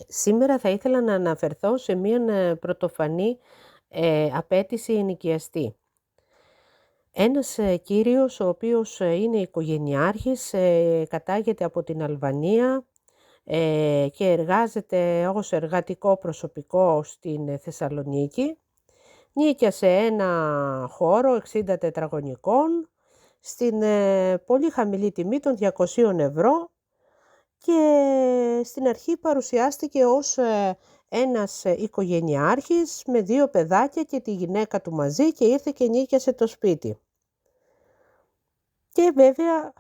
Σήμερα θα ήθελα να αναφερθώ σε μία πρωτοφανή απέτηση ενοικιαστή. Ένας κύριος, ο οποίος είναι οικογενειάρχης, κατάγεται από την Αλβανία και εργάζεται ως εργατικό προσωπικό στην Θεσσαλονίκη. Νίκιασε ένα χώρο 60 τετραγωνικών στην πολύ χαμηλή τιμή των 200 ευρώ και στην αρχή παρουσιάστηκε ως ένας οικογενειάρχης με 2 παιδάκια και τη γυναίκα του μαζί και ήρθε και νίκιασε το σπίτι. Και βέβαια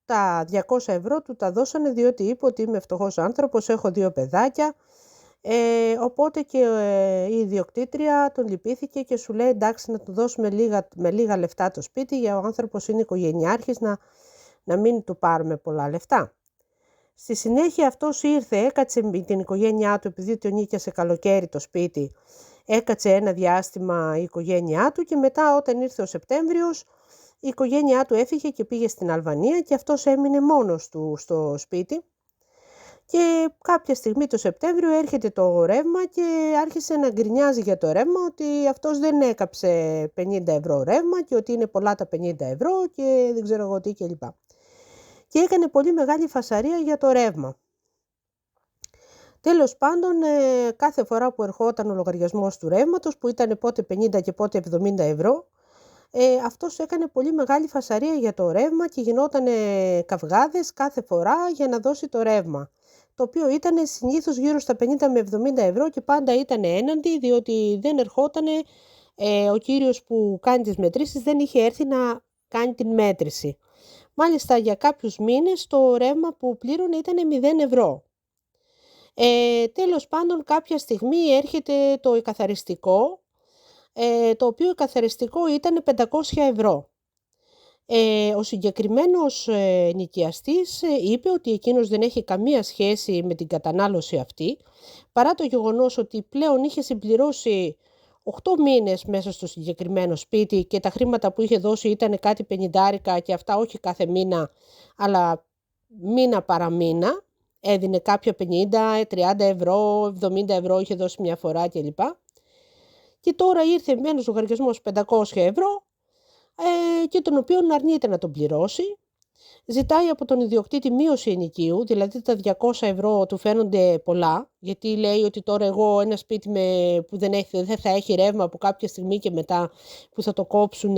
τα 200 ευρώ του τα δώσανε διότι είπε ότι είμαι φτωχός άνθρωπος, έχω 2 παιδάκια, οπότε και η ιδιοκτήτρια τον λυπήθηκε και σου λέει εντάξει να του δώσουμε με λίγα λεφτά το σπίτι για ο άνθρωπος είναι οικογενειάρχης να μην του πάρουμε πολλά λεφτά. Στη συνέχεια αυτός ήρθε, έκατσε με την οικογένειά του επειδή τον νίκιασε καλοκαίρι το σπίτι, έκατσε ένα διάστημα η οικογένειά του και μετά όταν ήρθε ο Σεπτέμβριος η οικογένειά του έφυγε και πήγε στην Αλβανία και αυτός έμεινε μόνος του στο σπίτι και κάποια στιγμή το Σεπτέμβριο έρχεται το ρεύμα και άρχισε να γκρινιάζει για το ρεύμα ότι αυτός δεν έκαψε 50 ευρώ ρεύμα και ότι είναι πολλά τα 50 ευρώ και δεν ξέρω εγώ τι κλπ. Και έκανε πολύ μεγάλη φασαρία για το ρεύμα. Τέλος πάντων, κάθε φορά που ερχόταν ο λογαριασμός του ρεύματος, που ήταν πότε 50 και πότε 70 ευρώ, αυτός έκανε πολύ μεγάλη φασαρία για το ρεύμα και γινόταν καυγάδες κάθε φορά για να δώσει το ρεύμα. Το οποίο ήταν συνήθως γύρω στα 50 με 70 ευρώ και πάντα ήταν έναντι, διότι δεν ερχόταν ο κύριος που κάνει τις μετρήσεις, δεν είχε έρθει να κάνει την μέτρηση. Μάλιστα για κάποιους μήνες το ρεύμα που πλήρωνε ήταν 0 ευρώ. Τέλος πάντων κάποια στιγμή έρχεται το εκαθαριστικό, το οποίο εκαθαριστικό ήταν 500 ευρώ. Ο συγκεκριμένος νοικιαστής είπε ότι εκείνος δεν έχει καμία σχέση με την κατανάλωση αυτή, παρά το γεγονός ότι πλέον είχε συμπληρώσει 8 μήνες μέσα στο συγκεκριμένο σπίτι και τα χρήματα που είχε δώσει ήταν κάτι 50 και αυτά όχι κάθε μήνα, αλλά μήνα παραμήνα. Έδινε κάποια 50, 30 ευρώ, 70 ευρώ είχε δώσει μια φορά κλπ. Και τώρα ήρθε με ένας λογαριασμός 500 ευρώ και τον οποίο αρνείται να τον πληρώσει. Ζητάει από τον ιδιοκτήτη μείωση ενοικίου, δηλαδή τα 200 ευρώ του φαίνονται πολλά, γιατί λέει ότι τώρα εγώ ένα σπίτι που δεν θα έχει ρεύμα από κάποια στιγμή και μετά που θα το κόψουν,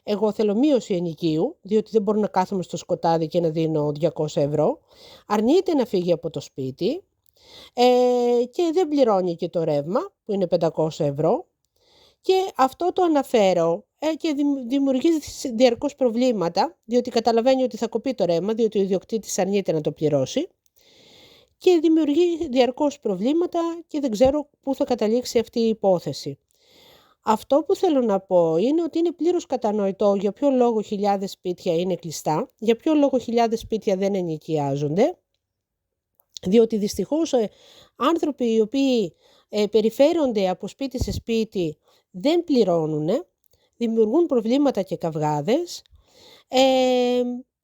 εγώ θέλω μείωση ενοικίου, διότι δεν μπορώ να κάθομαι στο σκοτάδι και να δίνω 200 ευρώ. Αρνείται να φύγει από το σπίτι και δεν πληρώνει και το ρεύμα, που είναι 500 ευρώ. Και αυτό το αναφέρω και δημιουργεί διαρκώς προβλήματα, διότι καταλαβαίνει ότι θα κοπεί το ρεύμα, διότι ο ιδιοκτήτης αρνείται να το πληρώσει και δημιουργεί διαρκώς προβλήματα και δεν ξέρω πού θα καταλήξει αυτή η υπόθεση. Αυτό που θέλω να πω είναι ότι είναι πλήρως κατανοητό για ποιο λόγο χιλιάδες σπίτια είναι κλειστά, για ποιο λόγο χιλιάδες σπίτια δεν ενοικιάζονται, διότι δυστυχώς άνθρωποι οι οποίοι περιφέρονται από σπίτι σε σπίτι δεν πληρώνουν, δημιουργούν προβλήματα και καυγάδες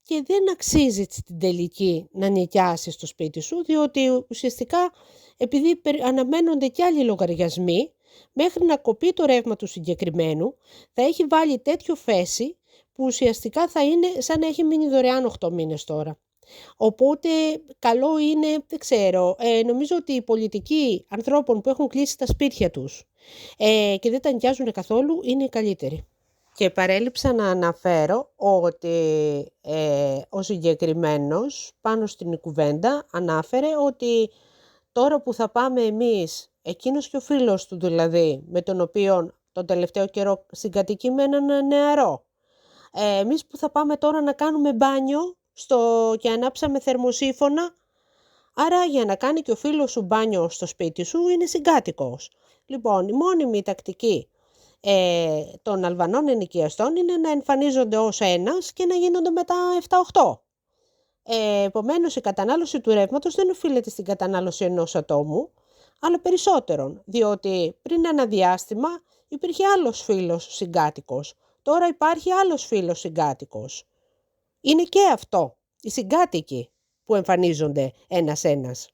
και δεν αξίζει στην τελική να νοικιάσεις το σπίτι σου, διότι ουσιαστικά επειδή αναμένονται και άλλοι λογαριασμοί, μέχρι να κοπεί το ρεύμα του συγκεκριμένου, θα έχει βάλει τέτοιο φέση που ουσιαστικά θα είναι σαν να έχει μείνει δωρεάν 8 μήνες τώρα. Οπότε καλό είναι, δεν ξέρω, νομίζω ότι οι πολιτικοί ανθρώπων που έχουν κλείσει τα σπίτια τους και δεν τα νοικιάζουν καθόλου είναι οι καλύτεροι. Και παρέλειψα να αναφέρω ότι ο συγκεκριμένος πάνω στην κουβέντα ανάφερε ότι τώρα που θα πάμε εμείς, εκείνος και ο φίλος του δηλαδή, με τον οποίο τον τελευταίο καιρό συγκατοικεί με έναν νεαρό, εμείς που θα πάμε τώρα να κάνουμε μπάνιο και ανάψαμε θερμοσύφωνα, άρα για να κάνει και ο φίλος σου μπάνιο στο σπίτι σου είναι συγκάτοικος. Λοιπόν, η μόνιμη τακτική των Αλβανών ενοικιαστών είναι να εμφανίζονται ως ένας και να γίνονται μετά 7-8. Επομένως η κατανάλωση του ρεύματος δεν οφείλεται στην κατανάλωση ενός ατόμου, αλλά περισσότερων, διότι πριν ένα διάστημα υπήρχε άλλος φίλος συγκάτοικος, τώρα υπάρχει άλλος φίλος συγκάτοικος. Είναι και αυτό, οι συγκάτοικοι που εμφανίζονται ένας-ένας.